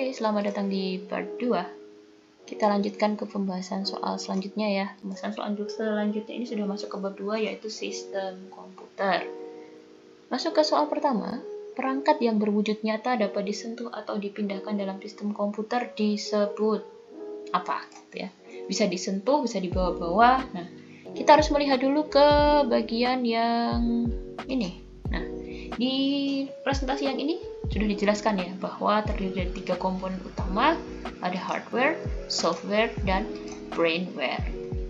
Oke, selamat datang di part 2. Kita lanjutkan ke pembahasan soal selanjutnya ya. Pembahasan soal selanjutnya ini sudah masuk ke bab 2, yaitu sistem komputer. Masuk ke soal pertama, perangkat yang berwujud nyata dapat disentuh atau dipindahkan dalam sistem komputer disebut apa? Gitu ya. Bisa disentuh, bisa dibawa-bawa. Nah, kita harus melihat dulu ke bagian yang ini. Nah, di presentasi yang ini sudah dijelaskan ya bahwa terdiri dari 3 komponen utama, ada hardware, software, dan brainware.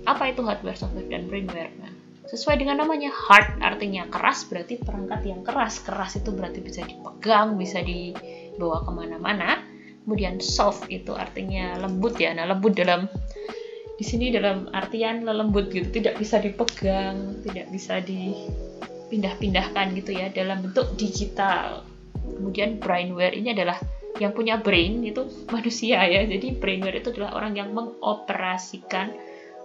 Apa itu hardware, software, dan brainware? Nah, sesuai dengan namanya, hard artinya keras, berarti perangkat yang keras. Keras itu berarti bisa dipegang, bisa dibawa kemana-mana. Kemudian soft itu artinya lembut ya. Nah, lembut di sini dalam artian lembut gitu, tidak bisa dipegang, tidak bisa dipindah-pindahkan gitu ya, dalam bentuk digital. Kemudian brainware ini adalah yang punya brain, itu manusia ya. Jadi brainware itu adalah orang yang mengoperasikan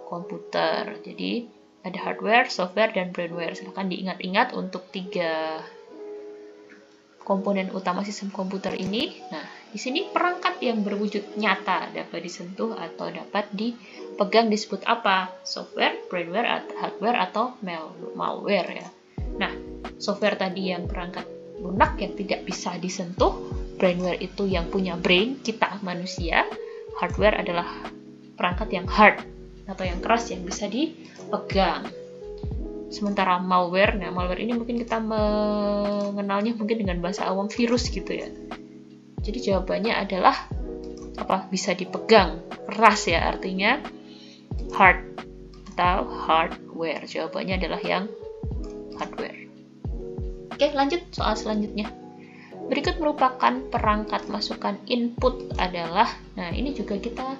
komputer. Jadi ada hardware, software, dan brainware. Silahkan diingat-ingat untuk 3 komponen utama sistem komputer ini. Nah, di sini perangkat yang berwujud nyata dapat disentuh atau dapat dipegang disebut apa? Software, brainware, hardware, atau malware ya. Nah, software tadi yang perangkat lunak yang tidak bisa disentuh, brainware itu yang punya brain, kita manusia, hardware adalah perangkat yang hard atau yang keras yang bisa dipegang. Sementara malware, nah malware ini mungkin kita mengenalnya mungkin dengan bahasa awam virus gitu ya. Jadi jawabannya adalah apa? Bisa dipegang, keras ya, artinya hard atau hardware. Jawabannya adalah yang hardware. Oke, lanjut soal selanjutnya. Berikut merupakan perangkat masukan input adalah, nah ini juga kita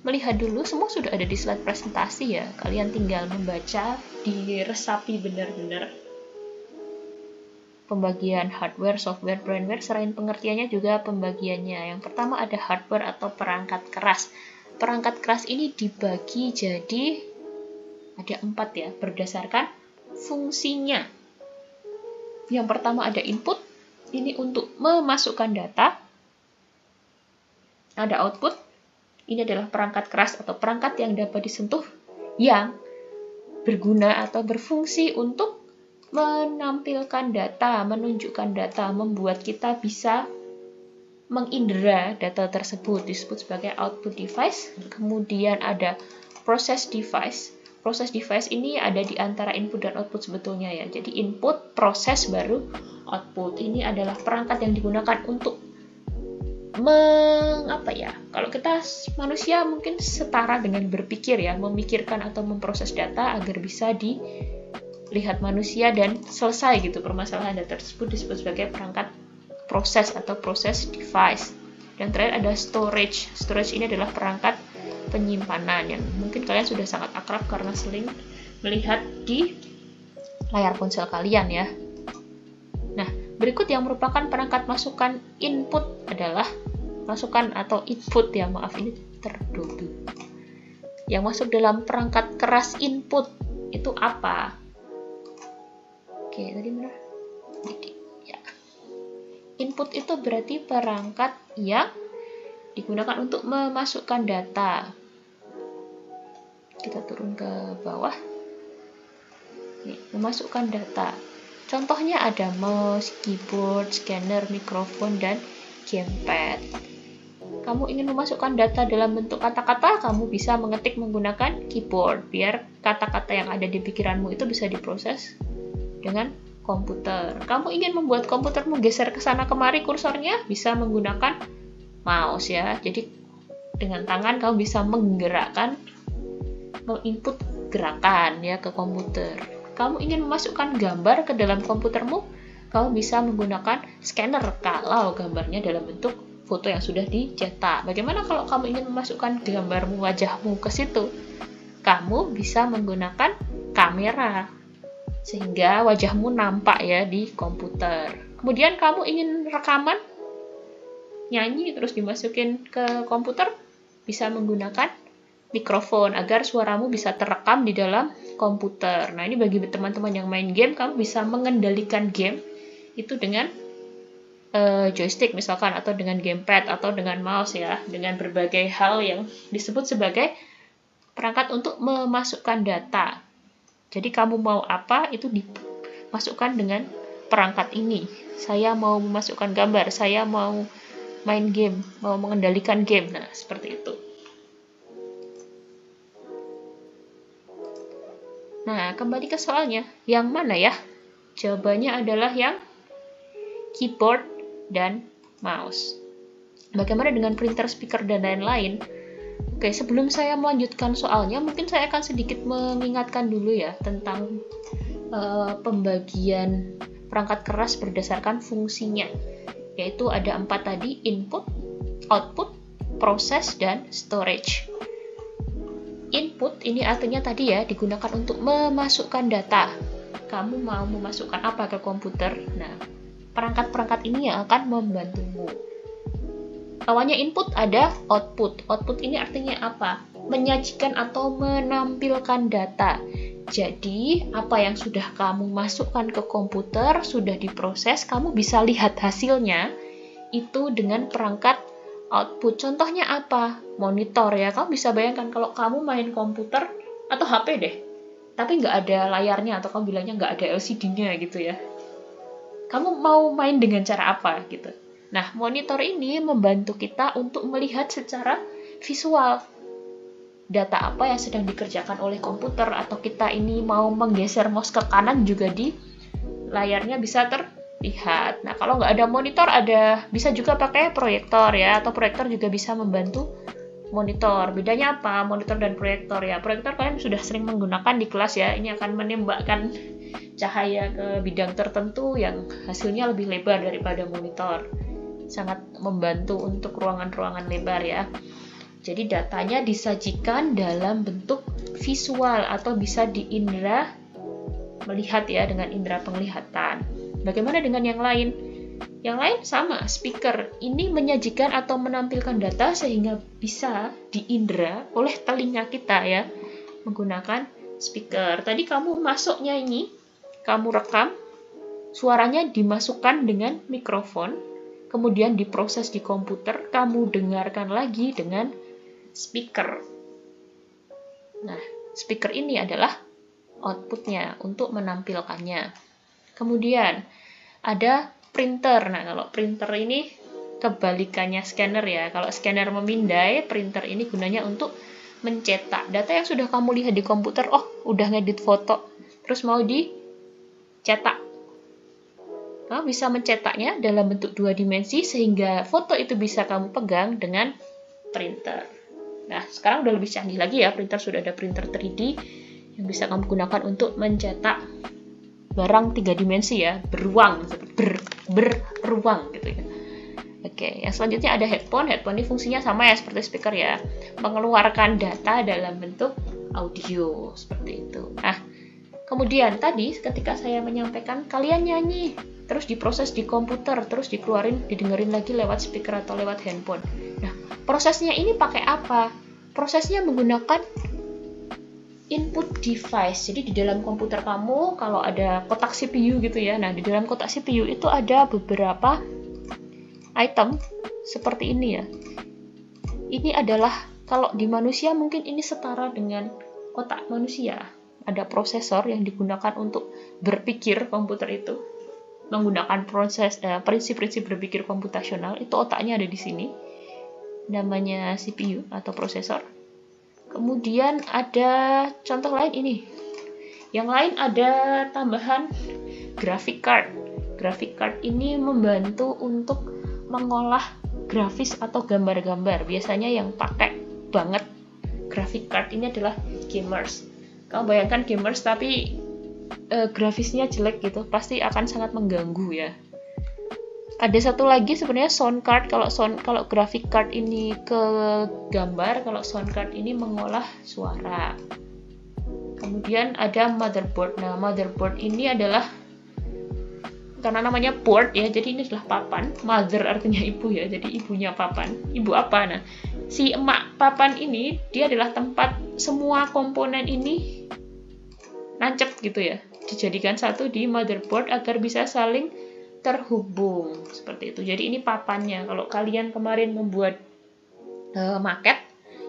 melihat dulu, semua sudah ada di slide presentasi ya. Kalian tinggal membaca, diresapi benar-benar. Pembagian hardware, software, brainware, selain pengertiannya juga pembagiannya. Yang pertama ada hardware atau perangkat keras. Perangkat keras ini dibagi jadi ada 4 ya, berdasarkan fungsinya. Yang pertama ada input, ini untuk memasukkan data. Ada output, ini adalah perangkat keras atau perangkat yang dapat disentuh, yang berguna atau berfungsi untuk menampilkan data, menunjukkan data, membuat kita bisa mengindera data tersebut, disebut sebagai output device. Kemudian ada process device. Proses device ini ada di antara input dan output sebetulnya ya. Jadi input, proses, baru output. Ini adalah perangkat yang digunakan untuk kalau kita manusia mungkin setara dengan berpikir ya, memikirkan atau memproses data agar bisa dilihat manusia dan selesai gitu permasalahan data tersebut, disebut sebagai perangkat proses atau proses device. Dan terakhir ada storage. Storage ini adalah perangkat penyimpanan yang mungkin kalian sudah sangat akrab karena sering melihat di layar ponsel kalian ya. Nah, berikut yang merupakan perangkat masukan input adalah masukan atau input ya, maaf ini terdobel. Yang masuk dalam perangkat keras input itu apa? Oke, tadi benar. Ya. Input itu berarti perangkat yang digunakan untuk memasukkan data. Kita turun ke bawah. Nih, memasukkan data. Contohnya ada mouse, keyboard, scanner, mikrofon, dan gamepad. Kamu ingin memasukkan data dalam bentuk kata-kata, kamu bisa mengetik menggunakan keyboard, biar kata-kata yang ada di pikiranmu itu bisa diproses dengan komputer. Kamu ingin membuat komputermu geser ke sana kemari kursornya, bisa menggunakan mouse ya. Jadi dengan tangan kamu bisa menggerakkan, menginput gerakan ya ke komputer. Kamu ingin memasukkan gambar ke dalam komputermu, kamu bisa menggunakan scanner kalau gambarnya dalam bentuk foto yang sudah dicetak. Bagaimana kalau kamu ingin memasukkan gambarmu, wajahmu ke situ? Kamu bisa menggunakan kamera sehingga wajahmu nampak ya di komputer. Kemudian kamu ingin rekaman, nyanyi terus dimasukin ke komputer, bisa menggunakan mikrofon agar suaramu bisa terekam di dalam komputer. Nah, ini bagi teman-teman yang main game, kamu bisa mengendalikan game itu dengan joystick misalkan, atau dengan gamepad, atau dengan mouse ya, dengan berbagai hal yang disebut sebagai perangkat untuk memasukkan data. Jadi kamu mau apa, itu dimasukkan dengan perangkat ini. Saya mau memasukkan gambar, saya mau main game, mau mengendalikan game. Nah, seperti itu. Nah, kembali ke soalnya. Yang mana ya? Jawabannya adalah yang keyboard dan mouse. Bagaimana dengan printer, speaker, dan lain-lain? Oke, sebelum saya melanjutkan soalnya, mungkin saya akan sedikit mengingatkan dulu ya tentang pembagian perangkat keras berdasarkan fungsinya. Yaitu ada 4 tadi, input, output, proses, dan storage. Input ini artinya tadi ya, digunakan untuk memasukkan data. Kamu mau memasukkan apa ke komputer? Nah, perangkat-perangkat ini yang akan membantumu. Awalnya input, ada output. Output ini artinya apa? Menyajikan atau menampilkan data. Jadi, apa yang sudah kamu masukkan ke komputer, sudah diproses, kamu bisa lihat hasilnya itu dengan perangkat output. Contohnya apa? Monitor ya. Kamu bisa bayangkan kalau kamu main komputer atau HP deh, tapi nggak ada layarnya, atau kamu bilangnya nggak ada LCD-nya gitu ya. Kamu mau main dengan cara apa gitu? Nah, monitor ini membantu kita untuk melihat secara visual data apa yang sedang dikerjakan oleh komputer, atau kita ini mau menggeser mouse ke kanan juga di layarnya bisa terlihat. Nah, kalau nggak ada monitor, bisa juga pakai proyektor ya, atau proyektor juga bisa membantu monitor. Bedanya apa monitor dan proyektor ya? Proyektor kalian sudah sering menggunakan di kelas ya. Ini akan menembakkan cahaya ke bidang tertentu yang hasilnya lebih lebar daripada monitor. Sangat membantu untuk ruangan-ruangan lebar ya. Jadi datanya disajikan dalam bentuk visual atau bisa diindra melihat ya, dengan indera penglihatan. Bagaimana dengan yang lain? Yang lain sama, speaker. Ini menyajikan atau menampilkan data sehingga bisa diindra oleh telinga kita ya, menggunakan speaker. Tadi kamu masuk nyanyi, kamu rekam, suaranya dimasukkan dengan mikrofon, kemudian diproses di komputer, kamu dengarkan lagi dengan speaker. Nah, speaker ini adalah outputnya untuk menampilkannya. Kemudian ada printer. Nah, kalau printer ini kebalikannya scanner ya. Kalau scanner memindai, printer ini gunanya untuk mencetak data yang sudah kamu lihat di komputer. Oh, udah ngedit foto, terus mau dicetak. Kamu bisa mencetaknya dalam bentuk 2 dimensi sehingga foto itu bisa kamu pegang dengan printer. Nah, sekarang udah lebih canggih lagi ya, printer sudah ada printer 3D yang bisa kamu gunakan untuk mencetak barang 3 dimensi ya, beruang, beruang gitu ya. Oke, yang selanjutnya ada headphone. Headphone ini fungsinya sama ya seperti speaker ya, mengeluarkan data dalam bentuk audio seperti itu. Nah, kemudian tadi ketika saya menyampaikan kalian nyanyi, terus diproses di komputer, terus dikeluarin, didengerin lagi lewat speaker atau lewat handphone. Nah, prosesnya ini pakai apa? Prosesnya menggunakan input device. Jadi di dalam komputer kamu, kalau ada kotak CPU gitu ya, nah di dalam kotak CPU itu ada beberapa item seperti ini ya. Ini adalah, kalau di manusia mungkin ini setara dengan otak manusia. Ada prosesor yang digunakan untuk berpikir komputer itu, menggunakan prinsip-prinsip berpikir komputasional. Itu otaknya ada di sini, namanya CPU atau prosesor. Kemudian ada contoh lain ini. Yang lain ada tambahan graphic card. Graphic card ini membantu untuk mengolah grafis atau gambar-gambar. Biasanya yang pakai banget graphic card ini adalah gamers. Kamu bayangkan gamers tapi grafisnya jelek gitu, pasti akan sangat mengganggu ya. Ada satu lagi sebenarnya sound card. Kalau graphic card ini ke gambar, kalau sound card ini mengolah suara. Kemudian ada motherboard. Nah, motherboard ini adalah, karena namanya board ya, jadi ini adalah papan. Mother artinya ibu ya, jadi ibunya papan. Ibu apa? Nah, si emak papan ini dia adalah tempat semua komponen ini nancep gitu ya, dijadikan satu di motherboard agar bisa saling terhubung seperti itu. Jadi ini papannya. Kalau kalian kemarin membuat maket,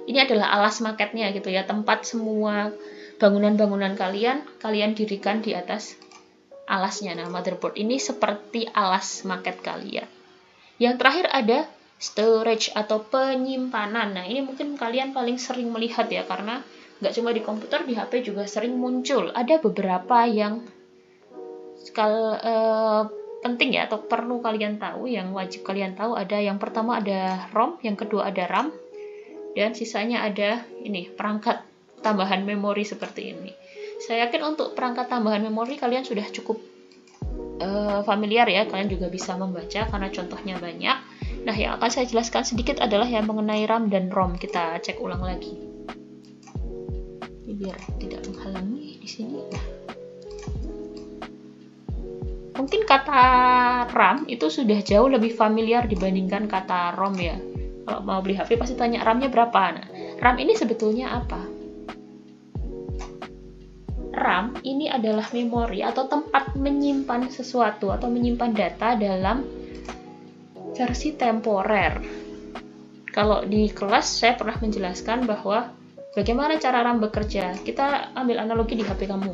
ini adalah alas maketnya gitu ya, tempat semua bangunan-bangunan kalian dirikan di atas alasnya. Nah, motherboard ini seperti alas maket kalian. Yang terakhir ada storage atau penyimpanan. Nah, ini mungkin kalian paling sering melihat ya, karena nggak cuma di komputer, di HP juga sering muncul. Ada beberapa yang penting ya, atau perlu kalian tahu, yang wajib kalian tahu. Ada yang pertama ada ROM, yang kedua ada RAM, dan sisanya ada ini perangkat tambahan memori seperti ini. Saya yakin untuk perangkat tambahan memori kalian sudah cukup familiar ya, kalian juga bisa membaca karena contohnya banyak. Nah, yang akan saya jelaskan sedikit adalah yang mengenai RAM dan ROM. Kita cek ulang lagi. Ini biar tidak menghalangi di sini. Nah, mungkin kata RAM itu sudah jauh lebih familiar dibandingkan kata ROM ya. Kalau mau beli HP pasti tanya RAM-nya berapa. Nah, RAM ini sebetulnya apa? RAM ini adalah memori atau tempat menyimpan sesuatu atau menyimpan data dalam versi temporer. Kalau di kelas saya pernah menjelaskan bahwa bagaimana cara RAM bekerja. Kita ambil analogi di HP kamu.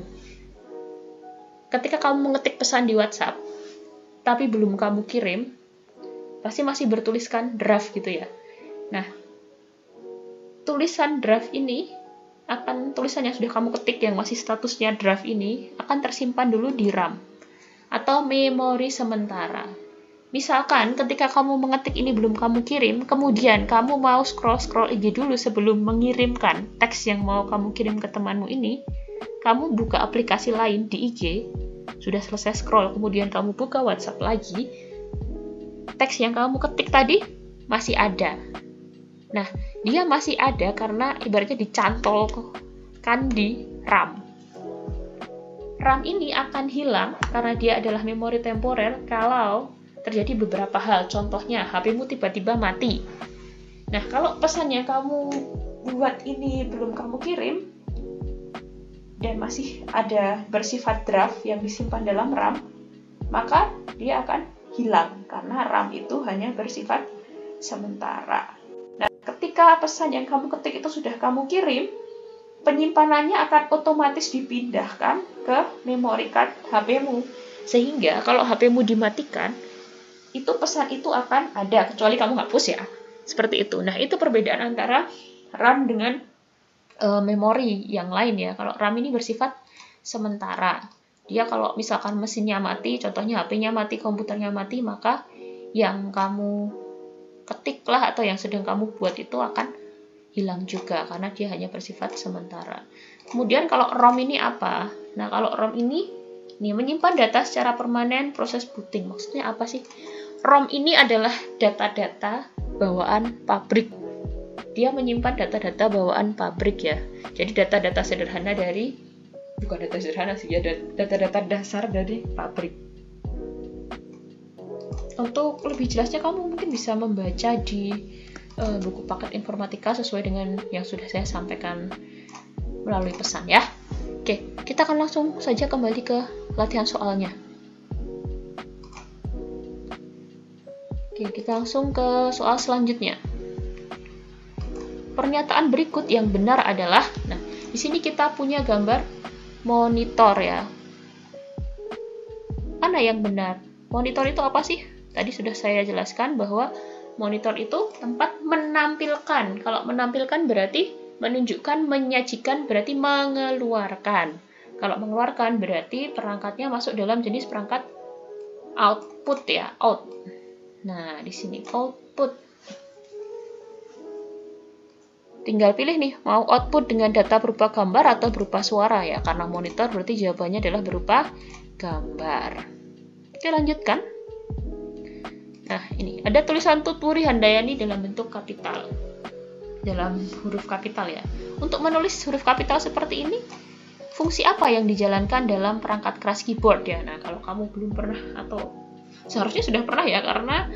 Ketika kamu mengetik pesan di WhatsApp, tapi belum kamu kirim, pasti masih bertuliskan draft gitu ya. Nah, tulisan draft ini tulisan yang sudah kamu ketik yang masih statusnya draft ini akan tersimpan dulu di RAM atau memori sementara. Misalkan ketika kamu mengetik ini belum kamu kirim, kemudian kamu mau scroll IG dulu sebelum mengirimkan teks yang mau kamu kirim ke temanmu ini, kamu buka aplikasi lain di IG, sudah selesai scroll, kemudian kamu buka WhatsApp lagi, teks yang kamu ketik tadi masih ada. Nah, dia masih ada karena ibaratnya dicantolkan di RAM. RAM ini akan hilang karena dia adalah memori temporer kalau terjadi beberapa hal. Contohnya, HP-mu tiba-tiba mati. Nah, kalau pesan yang kamu buat ini belum kamu kirim dan masih ada bersifat draft yang disimpan dalam RAM, maka dia akan hilang karena RAM itu hanya bersifat sementara. Nah, ketika pesan yang kamu ketik itu sudah kamu kirim, penyimpanannya akan otomatis dipindahkan ke memory card HP-mu. Sehingga kalau HP-mu dimatikan, itu pesan itu akan ada, kecuali kamu hapus ya. Seperti itu. Nah, itu perbedaan antara RAM dengan memori yang lain ya. Kalau RAM ini bersifat sementara. Dia kalau misalkan mesinnya mati, contohnya HP-nya mati, komputernya mati, maka yang kamu ketiklah atau yang sedang kamu buat itu akan hilang juga karena dia hanya bersifat sementara. Kemudian kalau ROM ini apa? Nah, kalau ROM ini menyimpan data secara permanen, proses booting. Maksudnya apa sih? ROM ini adalah data-data bawaan pabrik. Dia menyimpan data-data bawaan pabrik ya. Jadi data-data sederhana bukan data sederhana sih ya, data-data dasar dari pabrik. Untuk lebih jelasnya kamu mungkin bisa membaca di buku paket informatika sesuai dengan yang sudah saya sampaikan melalui pesan ya. Oke, kita akan langsung saja kembali ke latihan soalnya. Oke, kita langsung ke soal selanjutnya. Pernyataan berikut yang benar adalah, nah, di sini kita punya gambar monitor ya. Mana yang benar? Monitor itu apa sih? Tadi sudah saya jelaskan bahwa monitor itu tempat menampilkan. Kalau menampilkan berarti menunjukkan, menyajikan berarti mengeluarkan. Kalau mengeluarkan berarti perangkatnya masuk dalam jenis perangkat output ya, out. Nah, di sini output. Tinggal pilih nih, mau output dengan data berupa gambar atau berupa suara ya. Karena monitor berarti jawabannya adalah berupa gambar. Oke, lanjutkan. Nah, ini ada tulisan Tutwuri Handayani dalam bentuk kapital. Dalam huruf kapital ya. Untuk menulis huruf kapital seperti ini, fungsi apa yang dijalankan dalam perangkat keras keyboard ya? Nah, kalau kamu belum pernah atau seharusnya sudah pernah ya, karena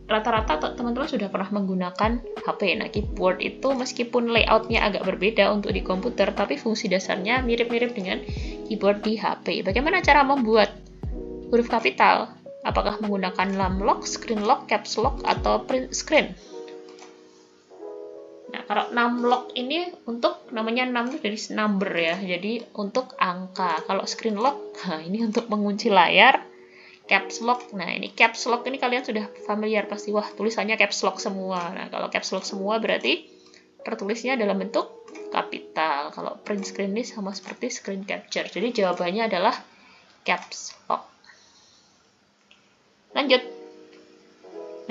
rata-rata teman-teman sudah pernah menggunakan HP. Nah, keyboard itu meskipun layoutnya agak berbeda untuk di komputer, tapi fungsi dasarnya mirip-mirip dengan keyboard di HP. Bagaimana cara membuat huruf kapital? Apakah menggunakan numlock, screen lock, caps lock, atau print screen? Nah, kalau numlock ini untuk, namanya num itu dari number ya, jadi untuk angka. Kalau screen lock, nah ini untuk mengunci layar. Caps lock, nah ini caps lock ini kalian sudah familiar pasti, wah tulisannya caps lock semua. Nah, kalau caps lock semua berarti tertulisnya dalam bentuk kapital. Kalau print screen ini sama seperti screen capture. Jadi jawabannya adalah caps lock. Lanjut.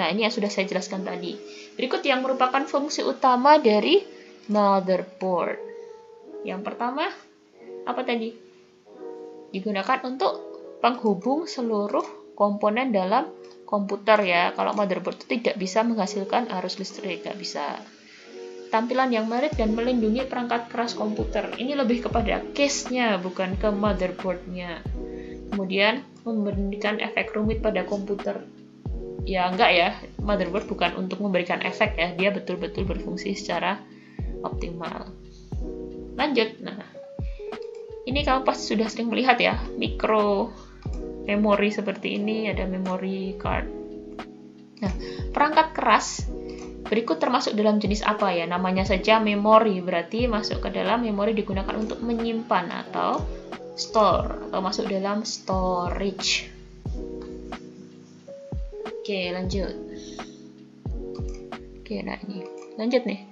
Nah, ini yang sudah saya jelaskan tadi. Berikut yang merupakan fungsi utama dari motherboard. Yang pertama, apa tadi? Digunakan untuk penghubung seluruh komponen dalam komputer ya. Kalau motherboard itu tidak bisa menghasilkan arus listrik, nggak bisa. Tampilan yang menarik dan melindungi perangkat keras komputer. Ini lebih kepada case-nya, bukan ke motherboard-nya. Kemudian memberikan efek rumit pada komputer. Ya enggak ya, motherboard bukan untuk memberikan efek ya, dia betul-betul berfungsi secara optimal. Lanjut, nah ini kamu pasti sudah sering melihat ya, micro memori seperti ini, ada memory card. Nah, perangkat keras berikut termasuk dalam jenis apa ya? Namanya saja memori, berarti masuk ke dalam memori digunakan untuk menyimpan atau store, atau masuk dalam storage. Oke, lanjut. Oke, nah ini. Lanjut nih.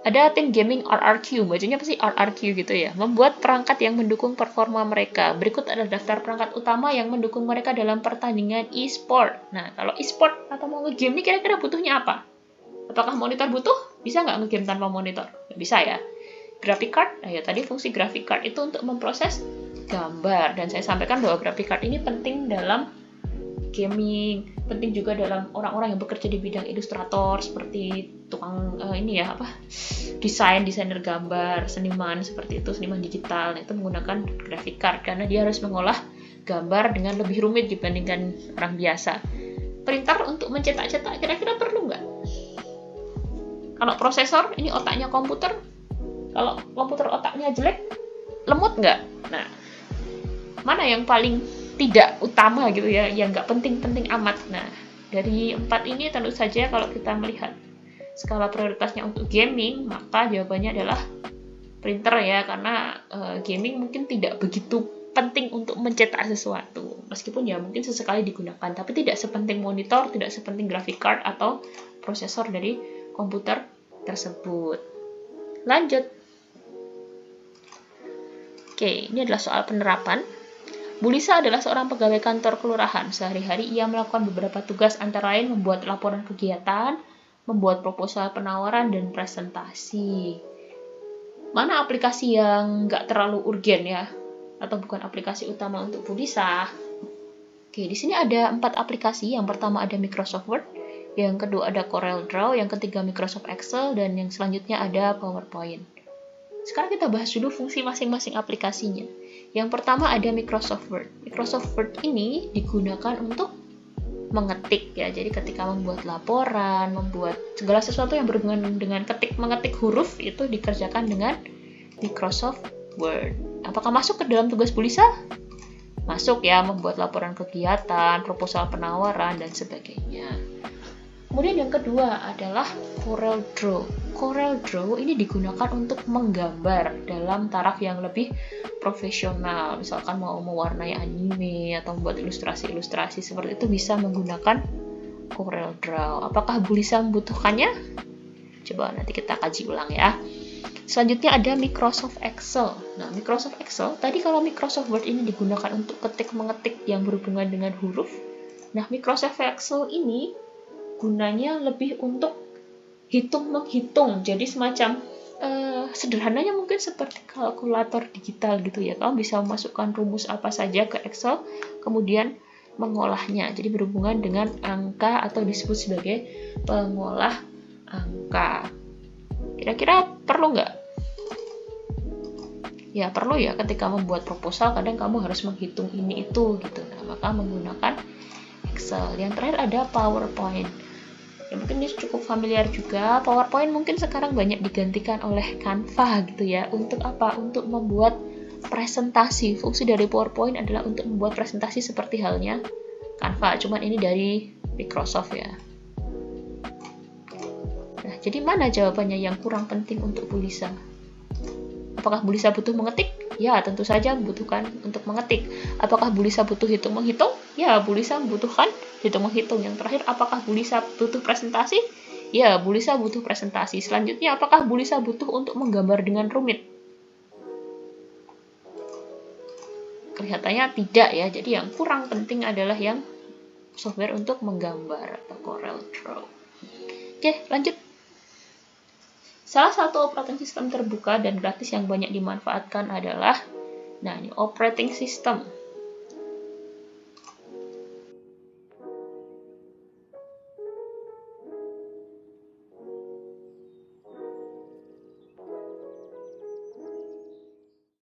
Ada tim gaming RRQ, bacanya pasti RRQ gitu ya, membuat perangkat yang mendukung performa mereka. Berikut adalah daftar perangkat utama yang mendukung mereka dalam pertandingan e-sport. Nah, kalau e-sport atau mau nge-game ini kira-kira butuhnya apa? Apakah monitor butuh? Bisa nggak nge-game tanpa monitor? Nggak bisa ya. Graphic card, nah ya tadi fungsi graphic card itu untuk memproses gambar. Dan saya sampaikan bahwa graphic card ini penting dalam gaming, penting juga dalam orang-orang yang bekerja di bidang ilustrator seperti tukang desainer gambar, seniman seperti itu, seniman digital. Nah, itu menggunakan graphic card karena dia harus mengolah gambar dengan lebih rumit dibandingkan orang biasa. Printer untuk mencetak-cetak kira-kira perlu nggak? Kalau prosesor, ini otaknya komputer. Kalau komputer otaknya jelek, lemot nggak? Nah, mana yang paling tidak utama gitu ya, yang nggak penting-penting amat. Nah, dari 4 ini tentu saja kalau kita melihat skala prioritasnya untuk gaming, maka jawabannya adalah printer ya, karena gaming mungkin tidak begitu penting untuk mencetak sesuatu, meskipun ya mungkin sesekali digunakan, tapi tidak sepenting monitor, tidak sepenting graphic card atau prosesor dari komputer tersebut. Lanjut. Oke, ini adalah soal penerapan. Bu Lisa adalah seorang pegawai kantor kelurahan. Sehari-hari ia melakukan beberapa tugas antara lain membuat laporan kegiatan, membuat proposal penawaran, dan presentasi. Mana aplikasi yang nggak terlalu urgen ya? Atau bukan aplikasi utama untuk Bu Lisa? Oke, di sini ada 4 aplikasi. Yang pertama ada Microsoft Word, yang kedua ada CorelDRAW, yang ketiga Microsoft Excel, dan yang selanjutnya ada PowerPoint. Sekarang kita bahas dulu fungsi masing-masing aplikasinya. Yang pertama ada Microsoft Word. Microsoft Word ini digunakan untuk mengetik ya. Jadi ketika membuat laporan, membuat segala sesuatu yang berhubungan dengan mengetik huruf itu dikerjakan dengan Microsoft Word. Apakah masuk ke dalam tugas Bu Lisa? Masuk ya, membuat laporan kegiatan, proposal penawaran, dan sebagainya. Kemudian yang kedua adalah CorelDRAW. CorelDRAW ini digunakan untuk menggambar dalam taraf yang lebih profesional. Misalkan mau mewarnai anime atau membuat ilustrasi-ilustrasi seperti itu bisa menggunakan CorelDRAW. Apakah Bu Lisa membutuhkannya? Coba nanti kita kaji ulang ya. Selanjutnya ada Microsoft Excel. Nah, Microsoft Excel, tadi kalau Microsoft Word ini digunakan untuk ketik-mengetik yang berhubungan dengan huruf. Nah, Microsoft Excel ini gunanya lebih untuk hitung-menghitung. Jadi semacam sederhananya mungkin seperti kalkulator digital gitu ya. Kamu bisa memasukkan rumus apa saja ke Excel, kemudian mengolahnya. Jadi berhubungan dengan angka atau disebut sebagai pengolah angka. Kira-kira perlu nggak? Ya perlu ya, ketika membuat proposal kadang kamu harus menghitung ini itu gitu. Nah, maka menggunakan Excel. Yang terakhir ada PowerPoint. Ya, mungkin ini cukup familiar juga. PowerPoint mungkin sekarang banyak digantikan oleh Canva gitu ya. Untuk apa? Untuk membuat presentasi. Fungsi dari PowerPoint adalah untuk membuat presentasi seperti halnya Canva, cuman ini dari Microsoft ya. Nah, jadi mana jawabannya yang kurang penting untuk Bu Lisa? Apakah Bu Lisa butuh mengetik? Ya, tentu saja membutuhkan untuk mengetik. Apakah Bu Lisa butuh hitung-menghitung? Ya, Bu Lisa membutuhkan hitung-menghitung. Yang terakhir, apakah Bu Lisa butuh presentasi? Ya, Bu Lisa butuh presentasi. Selanjutnya, apakah Bu Lisa butuh untuk menggambar dengan rumit? Kelihatannya tidak ya. Jadi yang kurang penting adalah yang software untuk menggambar atau Corel Draw. Oke, lanjut. Salah satu operating system terbuka dan gratis yang banyak dimanfaatkan adalah, nah ini operating system.